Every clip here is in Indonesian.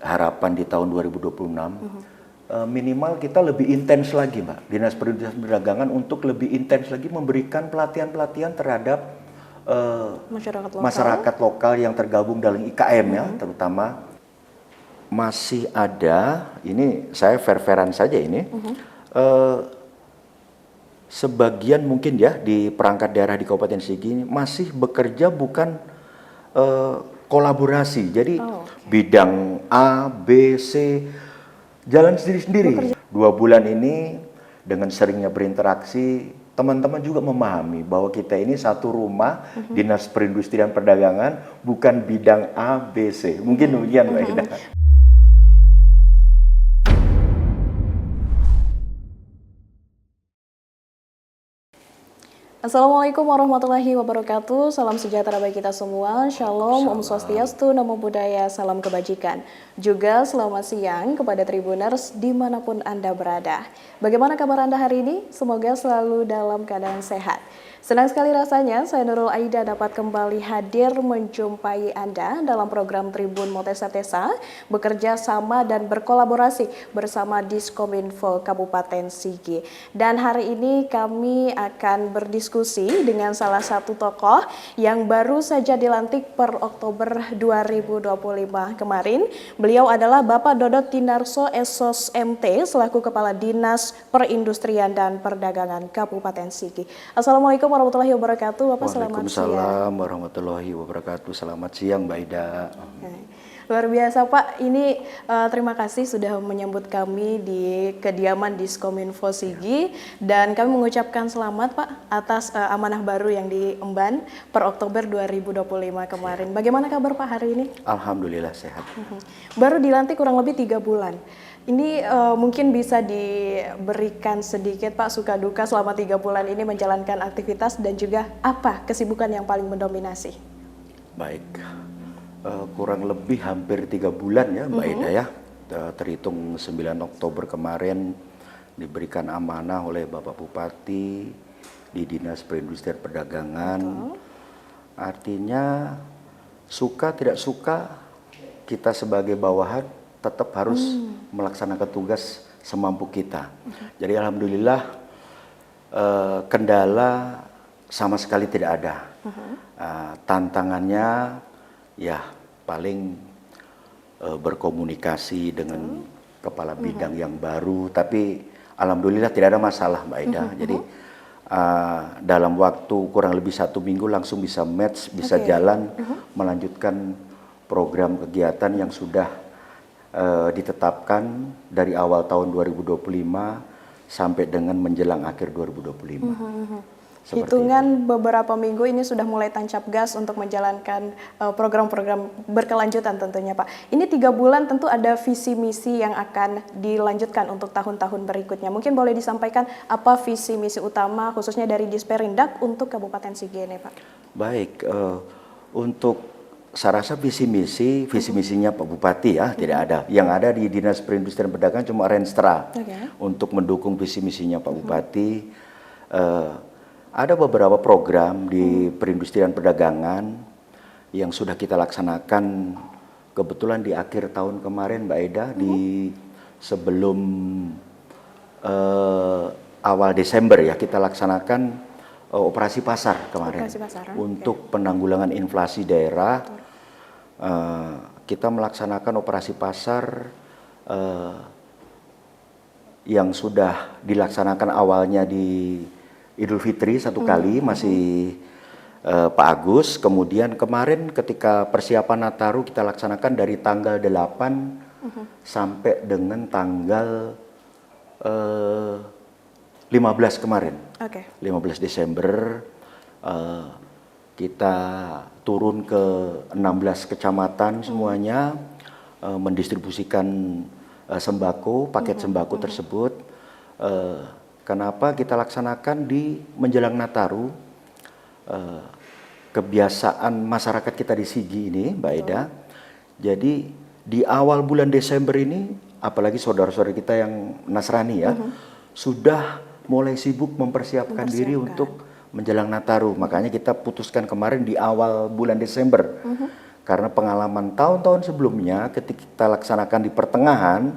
harapan di tahun 2026 minimal kita lebih intens lagi, Mbak, Dinas Perindustrian Perdagangan untuk lebih intens lagi memberikan pelatihan-pelatihan terhadap masyarakat lokal yang tergabung dalam IKM ya, terutama masih ada, ini saya fair-fairan saja ini, sebagian mungkin ya di perangkat daerah di Kabupaten Sigi ini masih bekerja bukan kolaborasi, jadi bidang A, B, C jalan sendiri-sendiri. 2 bulan ini dengan seringnya berinteraksi, teman-teman juga memahami bahwa kita ini satu rumah, Dinas Perindustrian Perdagangan, bukan bidang A, B, C. Mungkin demikian, Mbak Ida. Assalamualaikum warahmatullahi wabarakatuh. Salam sejahtera bagi kita semua. Shalom, Om Swastiastu, Namo Buddhaya, salam kebajikan. Juga selamat siang kepada Tribuners dimanapun Anda berada. Bagaimana kabar Anda hari ini? Semoga selalu dalam keadaan sehat. Senang sekali rasanya saya Nurul Aida dapat kembali hadir menjumpai Anda dalam program Tribun Motesa Tesa, bekerja sama dan berkolaborasi bersama Diskominfo Kabupaten Sigi. Dan hari ini kami akan berdiskusi dengan salah satu tokoh yang baru saja dilantik per Oktober 2025 kemarin. Beliau adalah Bapak Dodot Tinarso SOS MT selaku Kepala Dinas Perindustrian dan Perdagangan Kabupaten Sigi. Assalamualaikum warahmatullahi wabarakatuh, Bapak. Selamat siang. Waalaikumsalam warahmatullahi wabarakatuh. Selamat siang, Mbak Ida. Luar biasa, Pak. Ini terima kasih sudah menyambut kami di kediaman Diskominfo Sigi, dan kami mengucapkan selamat, Pak, atas amanah baru yang diemban per Oktober 2025 kemarin. Bagaimana kabar Pak hari ini? Alhamdulillah sehat. Baru dilantik kurang lebih 3 bulan. Ini mungkin bisa diberikan sedikit Pak suka duka selama 3 bulan ini menjalankan aktivitas dan juga apa kesibukan yang paling mendominasi? Baik, kurang lebih hampir 3 bulan ya Mbak Ida ya. Terhitung 9 Oktober kemarin diberikan amanah oleh Bapak Bupati di Dinas Perindustrian Perdagangan. Artinya suka tidak suka kita sebagai bawahan tetap harus melaksanakan tugas semampu kita. Jadi alhamdulillah kendala sama sekali tidak ada. Tantangannya ya paling berkomunikasi dengan kepala bidang yang baru, tapi alhamdulillah tidak ada masalah, Mbak Ida. Jadi dalam waktu kurang lebih 1 minggu langsung bisa match, bisa jalan, melanjutkan program kegiatan yang sudah ditetapkan dari awal tahun 2025 sampai dengan menjelang akhir 2025. Hitungan beberapa minggu ini sudah mulai tancap gas untuk menjalankan program-program berkelanjutan tentunya Pak. Ini 3 bulan tentu ada visi misi yang akan dilanjutkan untuk tahun-tahun berikutnya. Mungkin boleh disampaikan apa visi misi utama khususnya dari Disperindak untuk Kabupaten Sigi ini Pak? Baik, untuk saya rasa visi misinya Pak Bupati ya tidak ada. Yang ada di Dinas Perindustrian Perdagangan cuma Renstra untuk mendukung visi misinya Pak Bupati. Ada beberapa program di perindustrian perdagangan yang sudah kita laksanakan. Kebetulan di akhir tahun kemarin Mbak Eda, di sebelum awal Desember ya kita laksanakan operasi pasar kemarin untuk penanggulangan inflasi daerah. Kita melaksanakan operasi pasar yang sudah dilaksanakan awalnya di Idul Fitri 1 kali masih Pak Agus, kemudian kemarin ketika persiapan Nataru kita laksanakan dari tanggal 8 sampai dengan tanggal 15 kemarin. 15 Desember kita turun ke 16 kecamatan semuanya mendistribusikan sembako, paket sembako tersebut. Kenapa kita laksanakan di menjelang Nataru? Kebiasaan masyarakat kita di Sigi ini, Mbak Eda. Jadi di awal bulan Desember ini, apalagi saudara-saudara kita yang Nasrani ya, sudah mulai sibuk mempersiapkan diri untuk menjelang Nataru. Makanya kita putuskan kemarin di awal bulan Desember. Karena pengalaman tahun-tahun sebelumnya ketika kita laksanakan di pertengahan,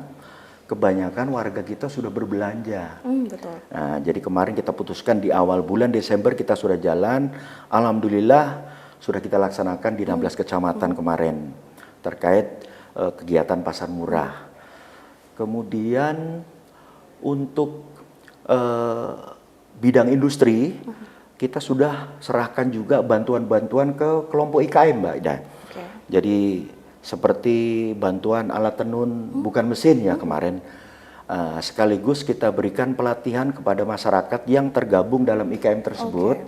kebanyakan warga kita sudah berbelanja. Betul. Nah, jadi kemarin kita putuskan di awal bulan Desember kita sudah jalan. Alhamdulillah sudah kita laksanakan di 16 kecamatan kemarin terkait kegiatan pasar murah. Kemudian untuk bidang industri, kita sudah serahkan juga bantuan-bantuan ke kelompok IKM, Mbak Ida. Okay. Jadi seperti bantuan alat tenun bukan mesin ya kemarin. Sekaligus kita berikan pelatihan kepada masyarakat yang tergabung dalam IKM tersebut.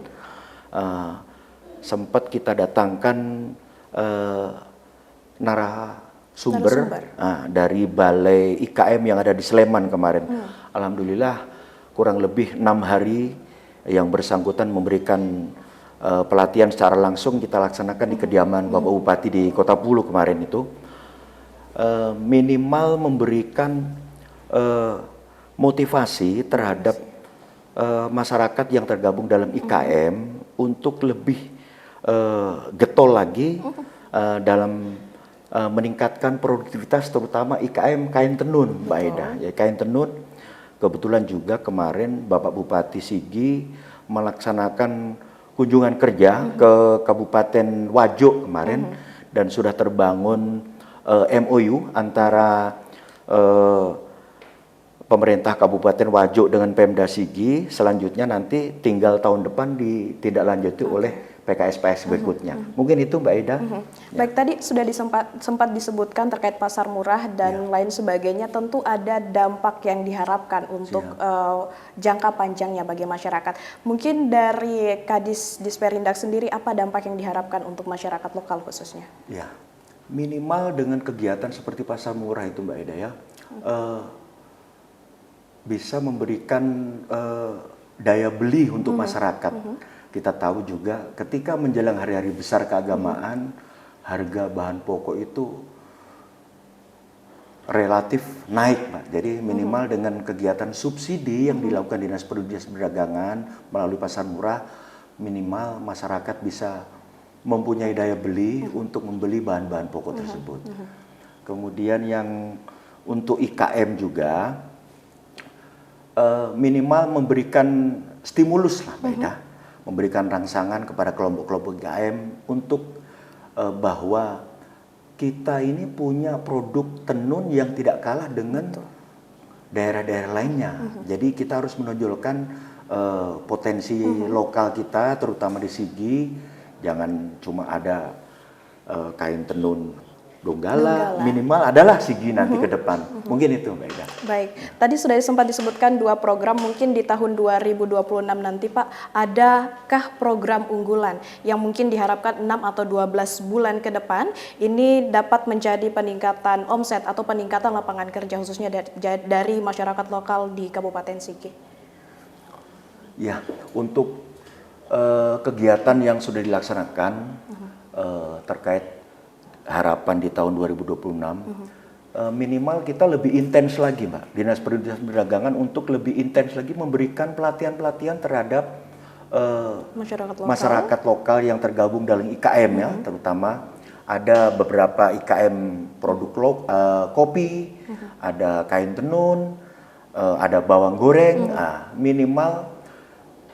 Sempat kita datangkan narasumber dari Balai IKM yang ada di Sleman kemarin. Alhamdulillah kurang lebih 6 hari yang bersangkutan memberikan pelatihan secara langsung kita laksanakan di kediaman Bapak Bupati di Kota Pulu kemarin itu. Minimal memberikan motivasi terhadap masyarakat yang tergabung dalam IKM untuk lebih getol lagi dalam meningkatkan produktivitas terutama IKM kain tenun, Mbak Ida. Ya, kain tenun kebetulan juga kemarin Bapak Bupati Sigi melaksanakan kunjungan kerja ke Kabupaten Wajo kemarin dan sudah terbangun MOU antara pemerintah Kabupaten Wajo dengan Pemda Sigi. Selanjutnya nanti tinggal tahun depan ditindaklanjuti oleh PKS-PKS berikutnya. Mungkin itu Mbak Ida. Baik, tadi sudah sempat disebutkan terkait pasar murah dan lain sebagainya. Tentu ada dampak yang diharapkan untuk jangka panjangnya bagi masyarakat. Mungkin dari Kadis Disperindak sendiri, apa dampak yang diharapkan untuk masyarakat lokal khususnya? Ya, minimal dengan kegiatan seperti pasar murah itu Mbak Ida ya, bisa memberikan daya beli untuk masyarakat. Kita tahu juga ketika menjelang hari-hari besar keagamaan, harga bahan pokok itu relatif naik, Pak. Jadi minimal dengan kegiatan subsidi yang dilakukan Dinas Perdagangan melalui pasar murah, minimal masyarakat bisa mempunyai daya beli untuk membeli bahan-bahan pokok tersebut. Kemudian yang untuk IKM juga minimal memberikan stimulus lah, Mbak Ida. Memberikan rangsangan kepada kelompok-kelompok IKM untuk bahwa kita ini punya produk tenun yang tidak kalah dengan daerah-daerah lainnya. Jadi kita harus menonjolkan potensi lokal kita, terutama di Sigi. Jangan cuma ada kain tenun Donggala, minimal adalah Sigi nanti ke depan. Mungkin itu Mbak Ida. Baik, tadi sudah sempat disebutkan 2 program, mungkin di tahun 2026 nanti Pak, adakah program unggulan yang mungkin diharapkan 6 atau 12 bulan ke depan ini dapat menjadi peningkatan omset atau peningkatan lapangan kerja khususnya dari masyarakat lokal di Kabupaten Sigi? Ya, untuk kegiatan yang sudah dilaksanakan terkait harapan di tahun 2026, minimal kita lebih intens lagi, Mbak. Dinas Perdagangan untuk lebih intens lagi memberikan pelatihan-pelatihan terhadap masyarakat lokal yang tergabung dalam IKM ya, terutama ada beberapa IKM produk kopi, ada kain tenun, ada bawang goreng. Minimal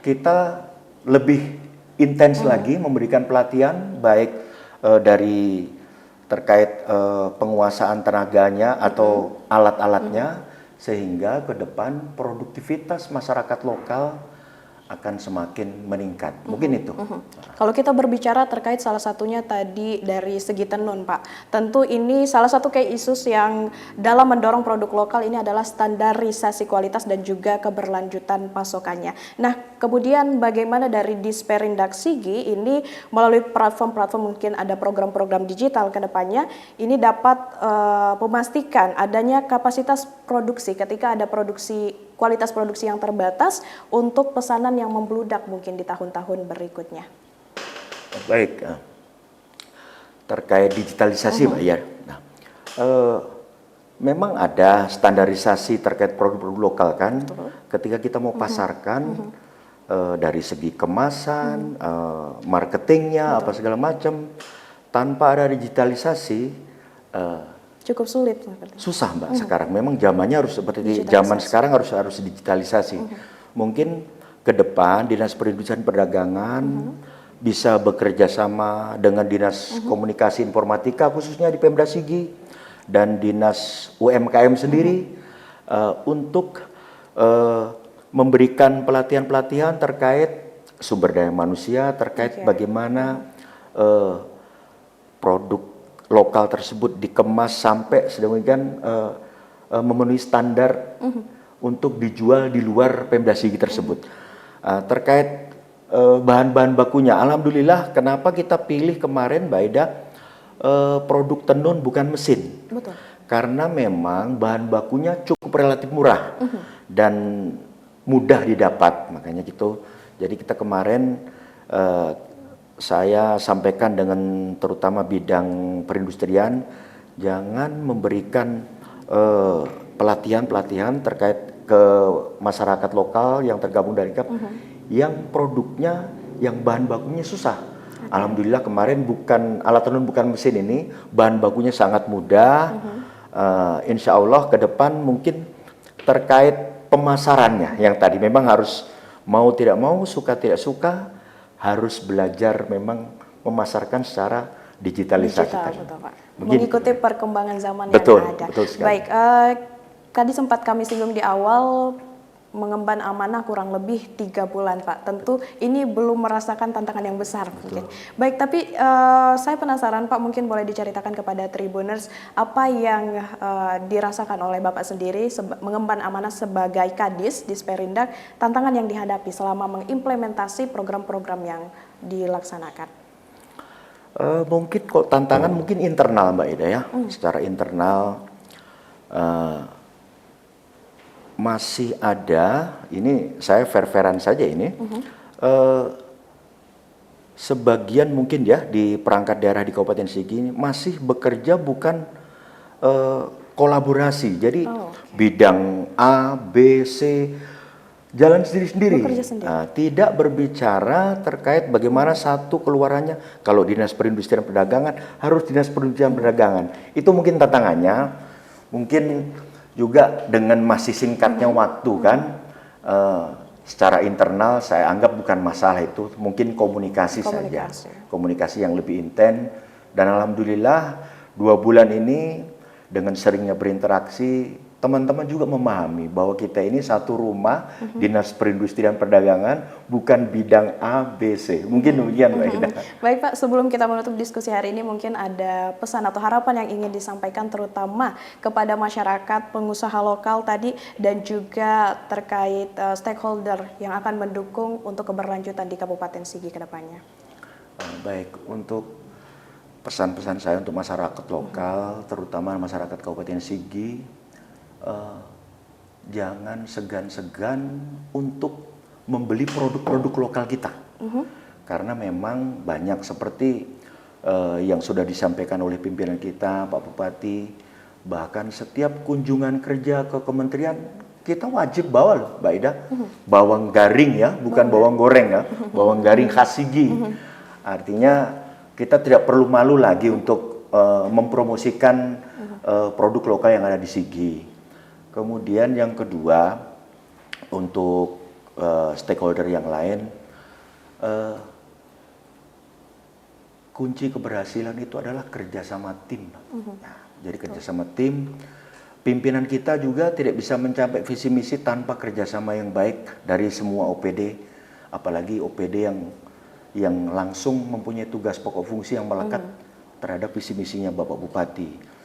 kita lebih intens lagi memberikan pelatihan baik dari terkait penguasaan tenaganya atau alat-alatnya, sehingga ke depan produktivitas masyarakat lokal akan semakin meningkat. Mungkin itu. Kalau kita berbicara terkait salah satunya tadi dari segi tenun, Pak. Tentu ini salah satu key issues yang dalam mendorong produk lokal ini adalah standarisasi kualitas dan juga keberlanjutan pasokannya. Nah, kemudian bagaimana dari Disperindak Sigi ini melalui platform-platform, mungkin ada program-program digital ke depannya, ini dapat memastikan adanya kapasitas produksi ketika ada kualitas produksi yang terbatas untuk pesanan yang membludak mungkin di tahun-tahun berikutnya. Baik, terkait digitalisasi, Mbak ya. Nah, memang ada standarisasi terkait produk-produk lokal kan. Ketika kita mau pasarkan dari segi kemasan, marketingnya, apa segala macam, tanpa ada digitalisasi Cukup sulit seperti. susah Mbak sekarang. Memang zamannya harus seperti zaman sekarang harus digitalisasi. Mungkin ke depan Dinas Perindustrian Perdagangan bisa bekerja sama dengan Dinas Komunikasi Informatika khususnya di Pemda Sigi dan Dinas UMKM sendiri untuk memberikan pelatihan-pelatihan terkait sumber daya manusia, terkait bagaimana produk lokal tersebut dikemas sampai sedemikian memenuhi standar untuk dijual di luar Pemda Sigi tersebut. Terkait bahan-bahan bakunya, alhamdulillah kenapa kita pilih kemarin Mbak Ida produk tenun bukan mesin. Betul. Karena memang bahan bakunya cukup relatif murah dan mudah didapat, makanya gitu. Jadi kita kemarin saya sampaikan dengan terutama bidang perindustrian, jangan memberikan pelatihan-pelatihan terkait ke masyarakat lokal yang tergabung dari KAP yang produknya, yang bahan bakunya susah. Alhamdulillah kemarin alat tenun bukan mesin ini bahan bakunya sangat mudah. Insya Allah ke depan mungkin terkait pemasarannya yang tadi memang harus mau tidak mau, suka tidak suka harus belajar memang memasarkan secara digitalisasi. Betul, Pak. Mengikuti perkembangan zaman yang ada. Betul sekali. Baik, tadi sempat kami singgung di awal mengemban amanah kurang lebih 3 bulan, Pak. Tentu ini belum merasakan tantangan yang besar mungkin. Baik, tapi saya penasaran Pak, mungkin boleh diceritakan kepada Tribuners apa yang dirasakan oleh Bapak sendiri mengemban amanah sebagai Kadis di Sperindak, tantangan yang dihadapi selama mengimplementasi program-program yang dilaksanakan. Mungkin kalau tantangan mungkin internal Mbak Ida ya, secara internal masih ada, ini saya fair-fairan saja ini, sebagian mungkin ya di perangkat daerah di Kabupaten Sigi ini masih bekerja bukan kolaborasi, jadi bidang A, B, C, jalan sendiri-sendiri, tidak berbicara terkait bagaimana satu keluarannya. Kalau Dinas Perindustrian Perdagangan harus Dinas Perindustrian Perdagangan, itu mungkin tantangannya, mungkin juga dengan masih singkatnya waktu kan, secara internal saya anggap bukan masalah itu, mungkin komunikasi saja, komunikasi yang lebih intens. Dan alhamdulillah 2 bulan ini dengan seringnya berinteraksi, teman-teman juga memahami bahwa kita ini satu rumah, Dinas Perindustrian Perdagangan, bukan bidang A, B, C. Mungkin demikian Mbak Ida. Baik Pak, sebelum kita menutup diskusi hari ini, mungkin ada pesan atau harapan yang ingin disampaikan terutama kepada masyarakat, pengusaha lokal tadi, dan juga terkait stakeholder yang akan mendukung untuk keberlanjutan di Kabupaten Sigi ke depannya. Baik, untuk pesan-pesan saya untuk masyarakat lokal, terutama masyarakat Kabupaten Sigi, jangan segan-segan untuk membeli produk-produk lokal kita, karena memang banyak seperti yang sudah disampaikan oleh pimpinan kita, Pak Bupati, bahkan setiap kunjungan kerja ke kementerian kita wajib bawa loh, Mbak Ida, bawang garing ya, bukan bawang goreng ya, bawang garing khas Sigi. Artinya kita tidak perlu malu lagi untuk mempromosikan produk lokal yang ada di Sigi. Kemudian yang kedua, untuk stakeholder yang lain, kunci keberhasilan itu adalah kerjasama tim. Nah, jadi kerjasama tim, pimpinan kita juga tidak bisa mencapai visi misi tanpa kerjasama yang baik dari semua OPD, apalagi OPD yang langsung mempunyai tugas pokok fungsi yang melekat terhadap visi misinya Bapak Bupati.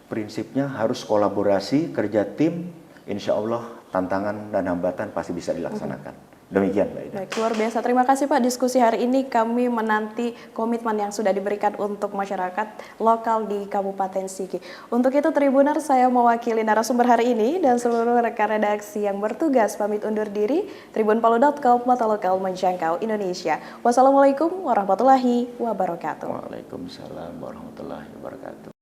Prinsipnya harus kolaborasi, kerja tim, insya Allah tantangan dan hambatan pasti bisa dilaksanakan. Demikian Mbak Ida. Baik, luar biasa. Terima kasih Pak. Diskusi hari ini kami menanti komitmen yang sudah diberikan untuk masyarakat lokal di Kabupaten Sigi. Untuk itu Tribuner, saya mewakili narasumber hari ini dan seluruh rekan redaksi yang bertugas pamit undur diri. Tribunpalu.com, mata lokal menjangkau Indonesia. Wassalamualaikum warahmatullahi wabarakatuh. Waalaikumsalam warahmatullahi wabarakatuh.